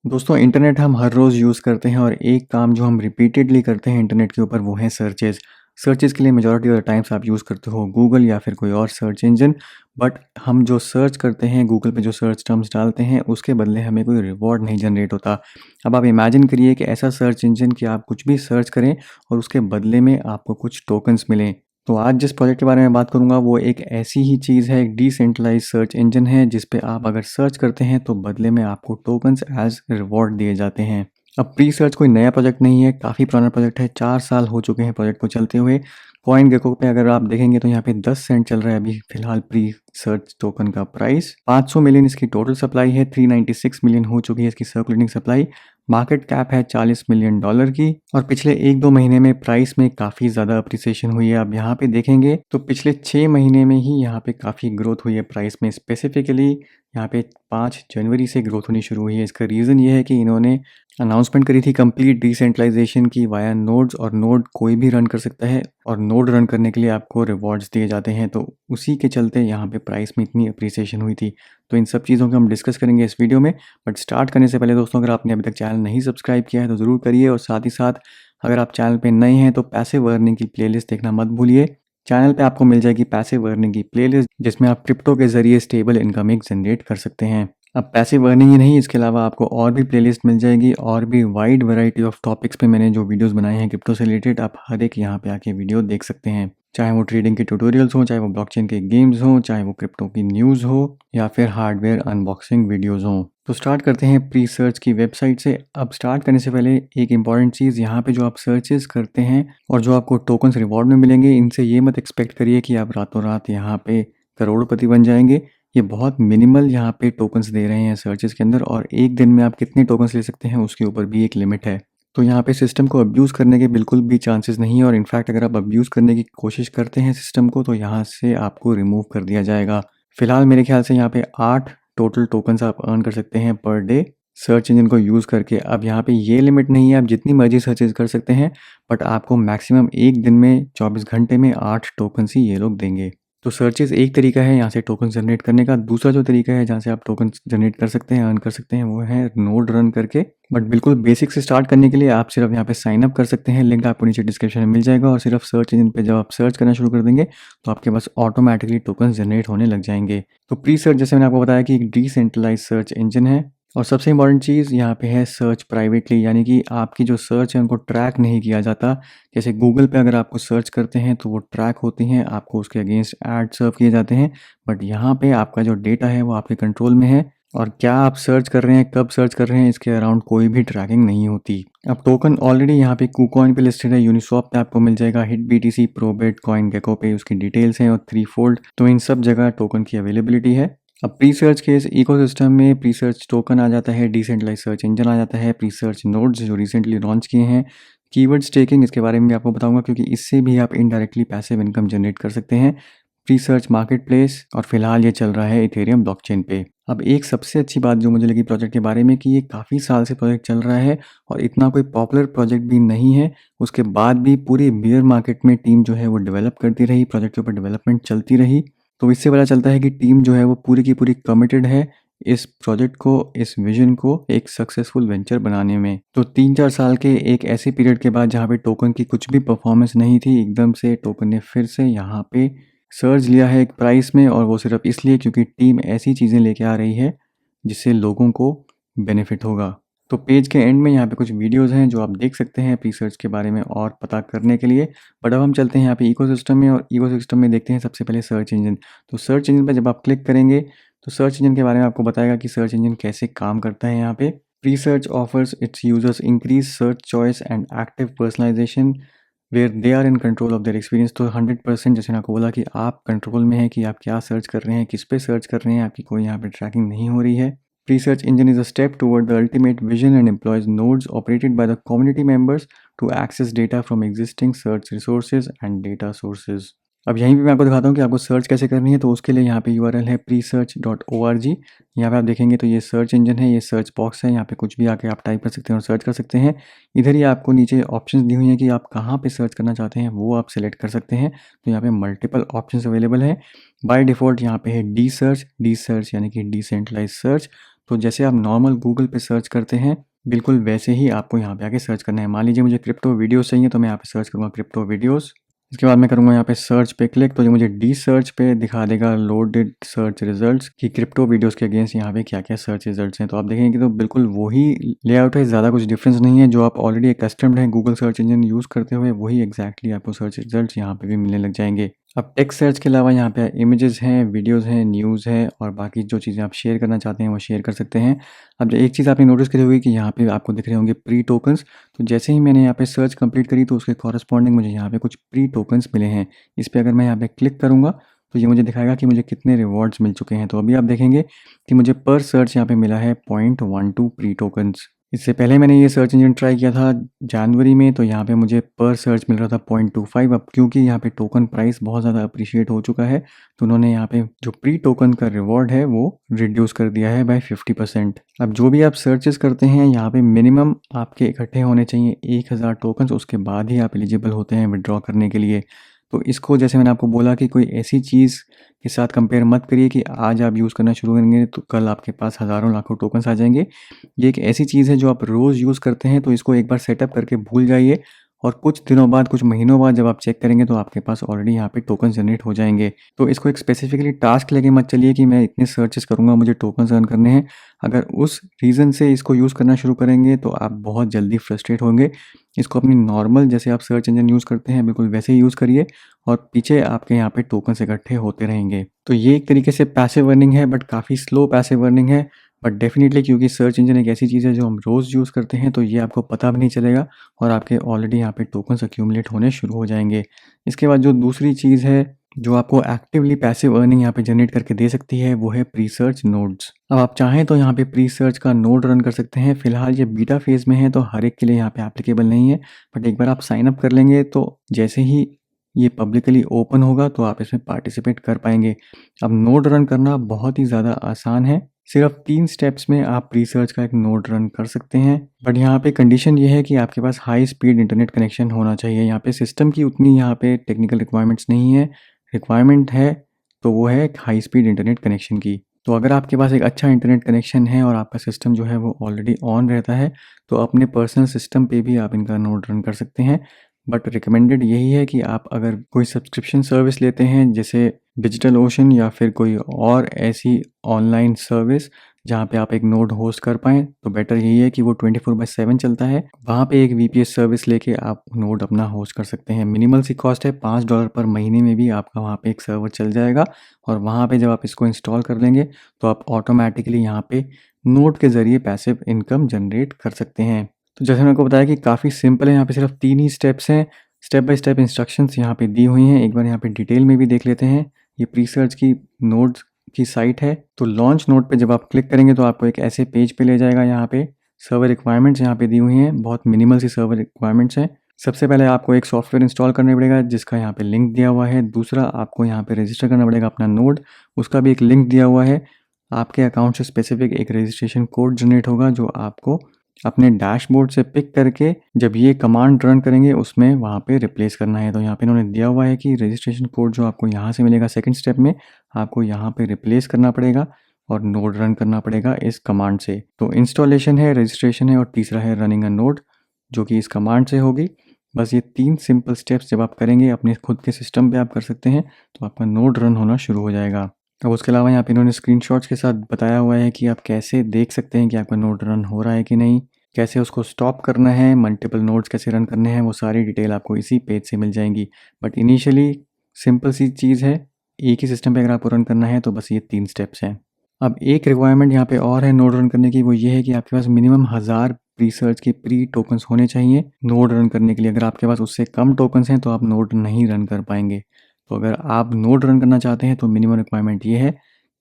दोस्तों इंटरनेट हम हर रोज़ यूज़ करते हैं और एक काम जो हम रिपीटेडली करते हैं इंटरनेट के ऊपर वो है सर्चेज़। सर्चेज़ के लिए मेजॉरिटी ऑफ द टाइम्स आप यूज़ करते हो गूगल या फिर कोई और सर्च इंजन। बट हम जो सर्च करते हैं गूगल पे जो सर्च टर्म्स डालते हैं उसके बदले हमें कोई रिवॉर्ड नहीं जनरेट होता। अब आप इमेजिन करिए कि ऐसा सर्च इंजन कि आप कुछ भी सर्च करें और उसके बदले में आपको कुछ टोकन्स मिलें। तो आज जिस प्रोजेक्ट के बारे में बात करूँगा वो एक ऐसी ही चीज़ है, एक डिसेंट्रलाइज़ सर्च इंजन है जिस पे आप अगर सर्च करते हैं तो बदले में आपको टोकन्स एज़ रिवॉर्ड दिए जाते हैं। अब प्री सर्च कोई नया प्रोजेक्ट नहीं है, काफ़ी पुराना प्रोजेक्ट है, 4 साल हो चुके हैं प्रोजेक्ट को चलते हुए। कॉइनगेको पे अगर आप देखेंगे तो यहाँ पे 10 सेंट चल रहा है अभी फ़िलहाल प्री सर्च टोकन का प्राइस। 500 मिलियन इसकी टोटल सप्लाई है, 396 मिलियन हो चुकी है इसकी सर्कुलेटिंग सप्लाई। मार्केट कैप है $40 मिलियन की और पिछले 1-2 महीने में प्राइस में काफ़ी ज़्यादा अप्रिसिएशन हुई है। आप यहाँ पे देखेंगे तो पिछले 6 महीने में ही यहाँ पे काफ़ी ग्रोथ हुई है प्राइस में। स्पेसिफिकली यहाँ पे 5 जनवरी से ग्रोथ होनी शुरू हुई है। इसका रीज़न ये है कि इन्होंने अनाउंसमेंट करी थी कंप्लीट डिसेंट्रलाइजेशन की वाया नोड्स, और नोड कोई भी रन कर सकता है और नोड रन करने के लिए आपको रिवॉर्ड्स दिए जाते हैं। तो उसी के चलते यहाँ पे प्राइस में इतनी अप्रिसिएशन हुई थी। तो इन सब चीज़ों को हम डिस्कस करेंगे इस वीडियो में। बट स्टार्ट करने से पहले दोस्तों, अगर आपने अभी तक चैनल नहीं सब्सक्राइब किया है तो ज़रूर करिए, और साथ ही साथ अगर आप चैनल पे नए हैं तो पैसिव अर्निंग की प्लेलिस्ट देखना मत भूलिए। चैनल पे आपको मिल जाएगी पैसिव अर्निंग की प्लेलिस्ट जिसमें आप क्रिप्टो के ज़रिए स्टेबल इनकम एक जनरेट कर सकते हैं। अब पैसिव अर्निंग ही नहीं, इसके अलावा आपको और भी प्लेलिस्ट मिल जाएगी और भी वाइड वैरायटी ऑफ टॉपिक्स पे मैंने जो वीडियोस बनाए हैं क्रिप्टो से रिलेटेड, आप हर एक यहाँ पे आके वीडियो देख सकते हैं। चाहे वो ट्रेडिंग के ट्यूटोरियल्स हो, चाहे वो ब्लॉकचेन के गेम्स हो, चाहे वो क्रिप्टो की न्यूज़ हो या फिर हार्डवेयर अनबॉक्सिंग वीडियोज़ हो। तो स्टार्ट करते हैं प्री सर्च की वेबसाइट से। अब स्टार्ट करने से पहले एक इंपॉर्टेंट चीज़, यहाँ पे जो आप सर्चेस करते हैं और जो आपको टोकन्स रिवॉर्ड में मिलेंगे, इनसे ये मत एक्सपेक्ट करिए कि आप रातों रात यहाँ पे करोड़पति बन जाएंगे। ये बहुत मिनिमल यहाँ पे टोकन्स दे रहे हैं सर्चेस के अंदर, और एक दिन में आप कितने टोकन्स ले सकते हैं उसके ऊपर भी एक लिमिट है। तो यहाँ पे सिस्टम को अब्यूज़ करने के बिल्कुल भी चांसेस नहीं है, और इनफैक्ट अगर आप अब्यूज़ करने की कोशिश करते हैं सिस्टम को तो यहाँ से आपको रिमूव कर दिया जाएगा। फिलहाल मेरे ख्याल से यहाँ पे 8 टोटल टोकन्स आप अर्न कर सकते हैं पर डे सर्च इंजन को यूज़ करके। अब यहाँ पे ये लिमिट नहीं है, आप जितनी मर्जी सर्चेज कर सकते हैं, बट आपको मैक्सिमम एक दिन में 24 घंटे में 8 टोकन्स ही ये लोग देंगे। तो सर्चेज़ एक तरीका है यहाँ से टोकन जनरेट करने का। दूसरा जो तरीका है जहाँ से आप टोकन जनरेट कर सकते हैं, अर्न कर सकते हैं, वो है नोड रन करके। बट बिल्कुल बेसिक से स्टार्ट करने के लिए आप सिर्फ यहाँ पे साइन अप कर सकते हैं, लिंक आपको नीचे डिस्क्रिप्शन में मिल जाएगा। और सिर्फ सर्च इंजन पे जब आप सर्च करना शुरू कर देंगे तो आपके पास ऑटोमेटिकली टोकन जनरेट होने लग जाएंगे। तो प्री सर्च, जैसे मैंने आपको बताया, कि एक डिसेंट्रलाइज सर्च इंजन है। और सबसे इंपॉर्टेंट चीज़ यहाँ पे है सर्च प्राइवेटली, यानी कि आपकी जो सर्च है उनको ट्रैक नहीं किया जाता। जैसे गूगल पे अगर आप कुछ सर्च करते हैं तो वो ट्रैक होती हैं, आपको उसके अगेंस्ट ऐड सर्व किए जाते हैं। बट यहाँ पे आपका जो डेटा है वो आपके कंट्रोल में है, और क्या आप सर्च कर रहे हैं, कब सर्च कर रहे हैं, इसके अराउंड कोई भी ट्रैकिंग नहीं होती। अब टोकन ऑलरेडी यहाँ पे KuCoin पे लिस्टेड है, यूनिस्वैप पे आपको मिल जाएगा, HitBTC, प्रोबिट, कॉइनगेको पे उसकी डिटेल्स हैं, और थ्रीफोल्ड। तो इन सब जगह टोकन की अवेलेबिलिटी है। अब प्री सर्च के इस इकोसिस्टम में प्री सर्च टोकन आ जाता है, डिसेंट्रलाइज सर्च इंजन आ जाता है, प्री सर्च नोड्स जो रिसेंटली लॉन्च किए हैं, कीवर्ड स्टेकिंग, इसके बारे में भी आपको बताऊंगा क्योंकि इससे भी आप इनडायरेक्टली पैसिव इनकम जनरेट कर सकते हैं, प्री सर्च मार्केट प्लेस, और फिलहाल ये चल रहा है इथेरियम ब्लॉकचेन पे। अब एक सबसे अच्छी बात जो मुझे लगी प्रोजेक्ट के बारे में कि ये काफ़ी साल से प्रोजेक्ट चल रहा है और इतना कोई पॉपुलर प्रोजेक्ट भी नहीं है। उसके बाद भी पूरी बियर मार्केट में टीम जो है वो डेवलप करती रही, प्रोजेक्ट के ऊपर डेवलपमेंट चलती रही। तो इससे पता चलता है कि टीम जो है वो पूरी की पूरी कमिटेड है इस प्रोजेक्ट को, इस विजन को एक सक्सेसफुल वेंचर बनाने में। तो 3-4 साल के एक ऐसे पीरियड के बाद जहाँ पे टोकन की कुछ भी परफॉर्मेंस नहीं थी, एकदम से टोकन ने फिर से यहाँ पे सर्ज लिया है एक प्राइस में, और वो सिर्फ इसलिए क्योंकि टीम ऐसी चीज़ें लेके आ रही है जिससे लोगों को बेनिफिट होगा। तो पेज के एंड में यहाँ पे कुछ वीडियोस हैं जो आप देख सकते हैं प्री सर्च के बारे में और पता करने के लिए। बट अब हम चलते हैं यहाँ पे इकोसिस्टम में, और इकोसिस्टम में देखते हैं सबसे पहले सर्च इंजन। तो सर्च इंजन पर जब आप क्लिक करेंगे तो सर्च इंजन के बारे में आपको बताएगा कि सर्च इंजन कैसे काम करता है। यहाँ पे Presearch offers its users increase search choice and active personalization where they are in control of their experience. तो 100%, जैसे मैंने आपको बोला, कि आप कंट्रोल में हैं कि आप क्या सर्च कर रहे हैं, किस पे सर्च कर रहे हैं, आपकी कोई यहाँ पे ट्रैकिंग नहीं हो रही है। Presearch engine is a step toward the ultimate vision and employs nodes operated by the community members to access data from existing search resources and data sources. अब यहीं पे मैं आपको दिखाता हूँ कि आपको सर्च कैसे करनी है। तो उसके लिए यहाँ पे URL है presearch.org। यहाँ पे आप देखेंगे तो ये सर्च इंजन है, ये सर्च बॉक्स है, यहाँ पे कुछ भी आके आप टाइप कर सकते हैं और सर्च कर सकते हैं। इधर ही आपको नीचे ऑप्शंस दी हुई हैं कि आप कहाँ पे सर्च करना चाहते हैं, वो आप सेलेक्ट कर सकते हैं। तो यहाँ पे मल्टीपल ऑप्शंस अवेलेबल हैं। बाय डिफ़ॉल्ट यहाँ पे है डी सर्च यानी कि डिसेंट्रलाइज सर्च। तो जैसे आप नॉर्मल गूगल पे सर्च करते हैं, बिल्कुल वैसे ही आपको यहाँ पे आके सर्च करना है। मान लीजिए मुझे क्रिप्टो वीडियोज़ चाहिए, तो मैं यहाँ पे सर्च करूँगा क्रिप्टो वीडियोज़। इसके बाद मैं करूँगा यहाँ पे सर्च पे क्लिक, तो ये मुझे डी सर्च पे दिखा देगा लोडेड सर्च रिजल्ट्स कि क्रिप्टो वीडियोस के अगेंस्ट यहाँ पे क्या क्या सर्च रिजल्ट्स हैं। तो आप देखेंगे कि तो बिल्कुल वही लेआउट है, ज़्यादा कुछ डिफरेंस नहीं है। जो आप ऑलरेडी अकस्टम्ड हैं गूगल सर्च इंजन यूज़ करते हुए, वही एग्जैक्टली आपको सर्च रिजल्ट्स यहाँ पे भी मिलने लग जाएंगे। अब टेक्स्ट सर्च के अलावा यहाँ पे इमेजेस हैं, वीडियोज़ हैं, न्यूज़ है और बाकी जो चीज़ें आप शेयर करना चाहते हैं वो शेयर कर सकते हैं। अब एक चीज़ आपने नोटिस करी होगी कि यहाँ पे आपको दिख रहे होंगे प्री टोकन्स। तो जैसे ही मैंने यहाँ पे सर्च कंप्लीट करी, तो उसके कॉरस्पॉन्डिंग मुझे यहाँ पे कुछ प्री टोकन्स मिले हैं। इस पे अगर मैं यहाँ पे क्लिक करूँगा, तो ये मुझे दिखाएगा कि मुझे कितने रिवॉर्ड्स मिल चुके हैं। तो अभी आप देखेंगे कि मुझे पर सर्च यहाँ पे मिला है 0.12 प्री टोकन्स। इससे पहले मैंने ये सर्च इंजन ट्राई किया था जनवरी में, तो यहाँ पे मुझे पर सर्च मिल रहा था 0.25। अब क्योंकि यहाँ पे टोकन प्राइस बहुत ज़्यादा अप्रिशिएट हो चुका है, तो उन्होंने यहाँ पे जो प्री टोकन का रिवॉर्ड है वो रिड्यूस कर दिया है बाय 50%। अब जो भी आप सर्चेस करते हैं, यहाँ पे मिनिमम आपके इकट्ठे होने चाहिए 1000 टोकन्स, उसके बाद ही आप एलिजिबल होते हैं विड्रॉ करने के लिए। तो इसको जैसे मैंने आपको बोला कि कोई ऐसी चीज़ के साथ कंपेयर मत करिए कि आज आप यूज़ करना शुरू करेंगे तो कल आपके पास हज़ारों लाखों टोकन्स आ जाएंगे। ये एक ऐसी चीज़ है जो आप रोज़ यूज़ करते हैं, तो इसको एक बार सेटअप करके भूल जाइए और कुछ दिनों बाद, कुछ महीनों बाद जब आप चेक करेंगे, तो आपके पास ऑलरेडी यहाँ पे टोकन जनरेट हो जाएंगे। तो इसको एक स्पेसिफिकली टास्क लेके मत चलिए कि मैं इतने सर्चेस करूँगा, मुझे टोकन्स अर्न करने हैं। अगर उस रीज़न से इसको यूज़ करना शुरू करेंगे तो आप बहुत जल्दी फ्रस्ट्रेट होंगे। इसको अपनी नॉर्मल जैसे आप सर्च इंजन यूज़ करते हैं बिल्कुल वैसे ही यूज़ करिए और पीछे आपके यहाँ पे टोकन्स इकट्ठे होते रहेंगे। तो ये एक तरीके से पैसिव अर्निंग है, बट काफ़ी स्लो पैसिव अर्निंग है। बट डेफिनेटली क्योंकि सर्च इंजन एक ऐसी चीज़ है जो हम रोज़ यूज़ करते हैं, तो ये आपको पता भी नहीं चलेगा और आपके ऑलरेडी यहाँ पे टोकन्स अक्यूमुलेट होने शुरू हो जाएंगे। इसके बाद जो दूसरी चीज़ है जो आपको एक्टिवली पैसिव अर्निंग यहाँ पे जनरेट करके दे सकती है, वो है प्री सर्च नोड्स। अब आप चाहें तो यहाँ पे प्री सर्च का नोड रन कर सकते हैं। फिलहाल ये बीटा फेज़ में है, तो हर एक के लिए यहाँ पे एप्लीकेबल नहीं है। बट एक बार आप साइन अप कर लेंगे, तो जैसे ही ये पब्लिकली ओपन होगा तो आप इसमें पार्टिसिपेट कर पाएंगे। अब नोड रन करना बहुत ही ज़्यादा आसान है। सिर्फ 3 स्टेप्स में आप प्री सर्च का एक नोड रन कर सकते हैं। बट यहाँ पे कंडीशन ये है कि आपके पास हाई स्पीड इंटरनेट कनेक्शन होना चाहिए। यहाँ पे सिस्टम की उतनी यहाँ पे टेक्निकल रिक्वायरमेंट्स नहीं है। रिक्वायरमेंट है तो वो है हाई स्पीड इंटरनेट कनेक्शन की। तो अगर आपके पास एक अच्छा इंटरनेट कनेक्शन है और आपका सिस्टम जो है वो ऑलरेडी ऑन रहता है, तो अपने पर्सनल सिस्टम पे भी आप इनका नोड रन कर सकते हैं। बट रिकमेंडेड यही है कि आप अगर कोई सब्सक्रिप्शन सर्विस लेते हैं जैसे डिजिटल ओशन या फिर कोई और ऐसी ऑनलाइन सर्विस जहाँ पे आप एक नोड होस्ट कर पाएँ, तो बेटर यही है कि वो 24/7 चलता है। वहाँ पे एक वीपीएस सर्विस लेके आप नोड अपना होस्ट कर सकते हैं। मिनिमल सी कॉस्ट है, $5 पर महीने में भी आपका वहाँ पे एक सर्वर चल जाएगा और वहाँ पे जब आप इसको इंस्टॉल कर लेंगे, तो आप ऑटोमेटिकली यहाँ पे नोड के ज़रिए पैसिव इनकम जनरेट कर सकते हैं। तो जैसे मैंने आपको बताया कि काफ़ी सिंपल है, यहाँ पे सिर्फ 3 ही स्टेप्स हैं। स्टेप बाय स्टेप इंस्ट्रक्शंस यहाँ पे दी हुई हैं। एक बार यहाँ पे डिटेल में भी देख लेते हैं। ये प्री सर्च की नोड्स की साइट है। तो लॉन्च नोड पे जब आप क्लिक करेंगे, तो आपको एक ऐसे पेज पे ले जाएगा। यहाँ पे सर्वर रिक्वायरमेंट्स यहाँ पे दी हुई हैं। बहुत मिनिमल सी सर्वर रिक्वायरमेंट्स हैं। सबसे पहले आपको एक सॉफ्टवेयर इंस्टॉल करना पड़ेगा जिसका यहाँ पे लिंक दिया हुआ है। दूसरा, आपको यहाँ पे रजिस्टर करना पड़ेगा अपना नोड, उसका भी एक लिंक दिया हुआ है। आपके अकाउंट से स्पेसिफिक एक रजिस्ट्रेशन कोड जनरेट होगा जो आपको अपने डैशबोर्ड से पिक करके जब ये कमांड रन करेंगे उसमें वहाँ पे रिप्लेस करना है। तो यहाँ पे इन्होंने दिया हुआ है कि रजिस्ट्रेशन कोड जो आपको यहाँ से मिलेगा सेकंड स्टेप में, आपको यहाँ पे रिप्लेस करना पड़ेगा और नोड रन करना पड़ेगा इस कमांड से। तो इंस्टॉलेशन है, रजिस्ट्रेशन है और तीसरा है रनिंग अ नोड, जो कि इस कमांड से होगी। बस ये 3 सिंपल स्टेप्स जब आप करेंगे अपने खुद के सिस्टम पे आप कर सकते हैं, तो आपका नोड रन होना शुरू हो जाएगा। अब उसके अलावा यहाँ पे इन्होंने स्क्रीनशॉट्स के साथ बताया हुआ है कि आप कैसे देख सकते हैं कि आपका नोड रन हो रहा है कि नहीं, कैसे उसको स्टॉप करना है, मल्टीपल नोड्स कैसे रन करने हैं, वो सारी डिटेल आपको इसी पेज से मिल जाएंगी। बट इनिशियली सिंपल सी चीज़ है, एक ही सिस्टम पे अगर आपको रन करना है तो बस ये 3 स्टेप्स हैं। अब एक रिक्वायरमेंट यहाँ पे और है नोड रन करने की, वो ये है कि आपके पास मिनिमम 1000 प्री सर्च के प्री टोकन्स होने चाहिए नोड रन करने के लिए। अगर आपके पास उससे कम टोकन्स हैं तो आप नोड नहीं रन कर पाएंगे। तो अगर आप नोड रन करना चाहते हैं तो मिनिमम रिक्वायरमेंट ये है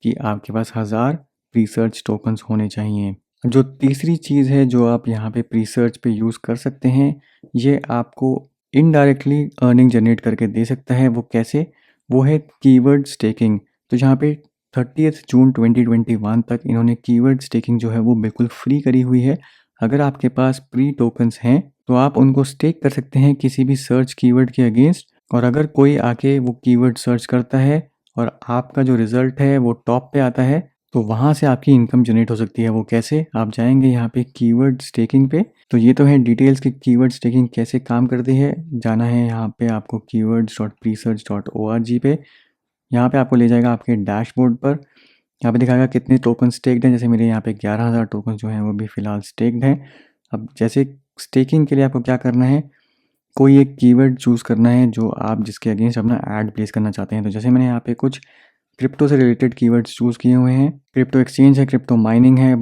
कि आपके पास 1000 प्री सर्च टोकन्स होने चाहिए। जो तीसरी चीज़ है जो आप यहाँ पे प्री सर्च पे यूज़ कर सकते हैं, ये आपको इनडायरेक्टली अर्निंग जनरेट करके दे सकता है। वो कैसे? वो है कीवर्ड स्टेकिंग। तो यहाँ पे 30 जून 2021 तक इन्होंने कीवर्ड स्टेकिंग जो है वो बिल्कुल फ्री करी हुई है। अगर आपके पास प्री टोकन्स हैं तो आप उनको स्टेक कर सकते हैं किसी भी सर्च कीवर्ड के अगेंस्ट, और अगर कोई आके वो कीवर्ड सर्च करता है और आपका जो रिज़ल्ट है वो टॉप पे आता है, तो वहाँ से आपकी इनकम जनरेट हो सकती है। वो कैसे? आप जाएँगे यहाँ पे कीवर्ड स्टेकिंग पे, तो ये तो है डिटेल्स कि कीवर्ड स्टेकिंग कैसे काम करती है। जाना है यहाँ पे आपको keywords.presearch.org पे। यहाँ पे आपको ले जाएगा आपके डैशबोर्ड पर। यहाँ पे दिखाएगा कितने टोकन स्टेक्ड हैं। जैसे मेरे यहाँ पे 11,000 टोकन जो हैं वो भी फ़िलहाल स्टेक्ड हैं। अब जैसे स्टेकिंग के लिए आपको क्या करना है, कोई एक कीवर्ड चूज़ करना है जो आप जिसके अगेंस्ट अपना ऐड प्लेस करना चाहते हैं। तो जैसे मैंने यहाँ पे कुछ क्रिप्टो से रिलेटेड कीवर्ड्स चूज़ किए हुए हैं। क्रिप्टो एक्सचेंज है, क्रिप्टो माइनिंग है,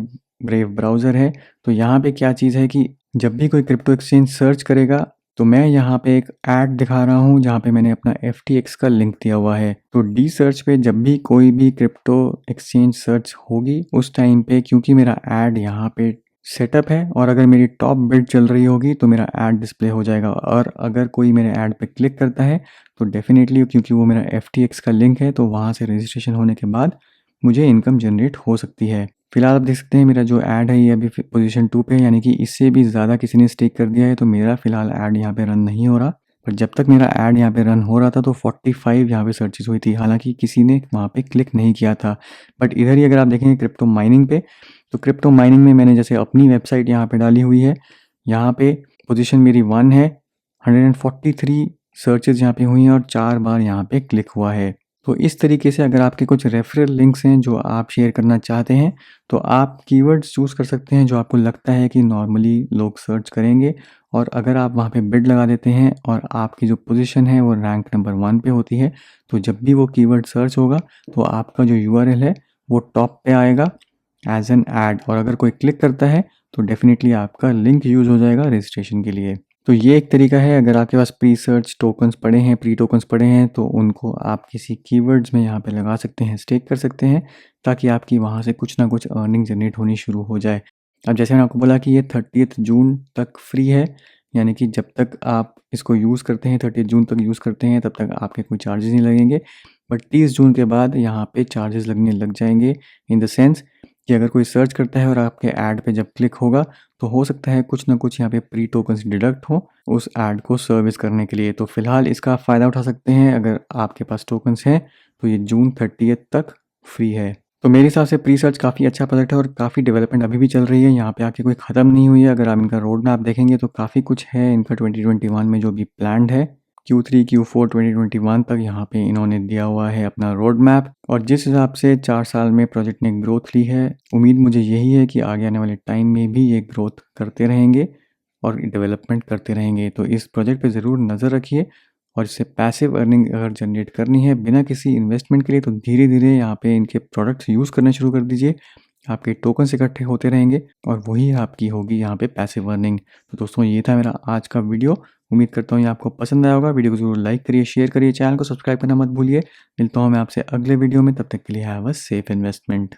ब्रेव ब्राउज़र है। तो यहाँ पे क्या चीज़ है कि जब भी कोई क्रिप्टो एक्सचेंज सर्च करेगा तो मैं यहाँ पे एक ऐड दिखा रहा हूँ जहाँ पे मैंने अपना FTX का लिंक दिया हुआ है। तो डी सर्च पे जब भी कोई भी क्रिप्टो एक्सचेंज सर्च होगी उस टाइम पे, क्योंकि मेरा ऐड यहाँ पे सेटअप है और अगर मेरी टॉप बिड चल रही होगी तो मेरा ऐड डिस्प्ले हो जाएगा। और अगर कोई मेरे ऐड पे क्लिक करता है तो डेफिनेटली, क्योंकि वो मेरा FTX का लिंक है, तो वहाँ से रजिस्ट्रेशन होने के बाद मुझे इनकम जनरेट हो सकती है। फिलहाल आप देख सकते हैं मेरा जो ऐड है ये अभी पोजीशन 2 पे है, यानी कि इससे भी ज़्यादा किसी ने स्टेक कर दिया है। तो मेरा फिलहाल ऐड यहाँ पे रन नहीं हो रहा, पर जब तक मेरा ऐड यहाँ पे रन हो रहा था तो 45 यहाँ पे सर्चेस हुई थी, हालांकि किसी ने वहाँ पे क्लिक नहीं किया था। बट इधर ही अगर आप देखेंगे क्रिप्टो माइनिंग पे, तो क्रिप्टो माइनिंग में मैंने जैसे अपनी वेबसाइट यहाँ पे डाली हुई है, यहाँ पे पोजीशन मेरी 1 है, 143 सर्चेज यहाँ पे हुई हैं और 4 बार यहाँ पे क्लिक हुआ है। तो इस तरीके से अगर आपके कुछ रेफरल लिंक्स हैं जो आप शेयर करना चाहते हैं तो आप कीवर्ड्स चूज़ कर सकते हैं जो आपको लगता है कि नॉर्मली लोग सर्च करेंगे। और अगर आप वहाँ पे बिड लगा देते हैं और आपकी जो पोजीशन है वो रैंक नंबर 1 पे होती है, तो जब भी वो कीवर्ड सर्च होगा तो आपका जो URL है वो टॉप पे आएगा एज एन ऐड। और अगर कोई क्लिक करता है तो डेफिनेटली आपका लिंक यूज़ हो जाएगा रजिस्ट्रेशन के लिए। तो ये एक तरीका है। अगर आपके पास प्री सर्च टोकन्स पड़े हैं, प्री टोकन्स पड़े हैं, तो उनको आप किसी कीवर्ड्स में यहाँ पे लगा सकते हैं, स्टेक कर सकते हैं, ताकि आपकी वहाँ से कुछ ना कुछ अर्निंग जनरेट होनी शुरू हो जाए। अब जैसे मैंने आपको बोला कि ये 30 जून तक फ्री है, यानी कि जब तक आप इसको यूज़ करते हैं, 30 जून तक यूज़ करते हैं, तब तक आपके कोई चार्जेस नहीं लगेंगे। बट 30 जून के बाद यहाँ पे चार्जेस लगने लग जाएंगे, इन द सेंस कि अगर कोई सर्च करता है और आपके ऐड पे जब क्लिक होगा तो हो सकता है कुछ ना कुछ यहाँ पे प्री टोकन्स डिडक्ट हो उस ऐड को सर्विस करने के लिए। तो फिलहाल इसका फ़ायदा उठा सकते हैं। अगर आपके पास टोकन्स हैं तो ये जून 30 तक फ्री है। तो मेरे हिसाब से प्री सर्च काफ़ी अच्छा प्रोजेक्ट है और काफ़ी डेवलपमेंट अभी भी चल रही है, यहाँ पे आके कोई ख़त्म नहीं हुई है। अगर आप इनका रोड मैप देखेंगे तो काफ़ी कुछ है इनका 2021 में जो भी प्लान्ड है। Q3 Q4 2021 तक यहाँ पे इन्होंने दिया हुआ है अपना रोड मैप, और जिस हिसाब से 4 साल में प्रोजेक्ट ने ग्रोथ ली है, उम्मीद मुझे यही है कि आगे आने वाले टाइम में भी ये ग्रोथ करते रहेंगे और डेवलपमेंट करते रहेंगे। तो इस प्रोजेक्ट पे ज़रूर नज़र रखिए, और इससे पैसिव अर्निंग अगर जनरेट करनी है बिना किसी इन्वेस्टमेंट के लिए, तो धीरे धीरे यहाँ पे इनके प्रोडक्ट्स यूज़ करने शुरू कर दीजिए। आपके टोकन्स इकट्ठे होते रहेंगे और वही आपकी होगी यहाँ पे पैसिव अर्निंग। तो दोस्तों ये था मेरा आज का वीडियो। उम्मीद करता हूँ ये आपको पसंद आया होगा। वीडियो को ज़रूर लाइक करिए, शेयर करिए, चैनल को सब्सक्राइब करना मत भूलिए। मिलता हूँ मैं आपसे अगले वीडियो में, तब तक के लिए हैव अ सेफ इन्वेस्टमेंट।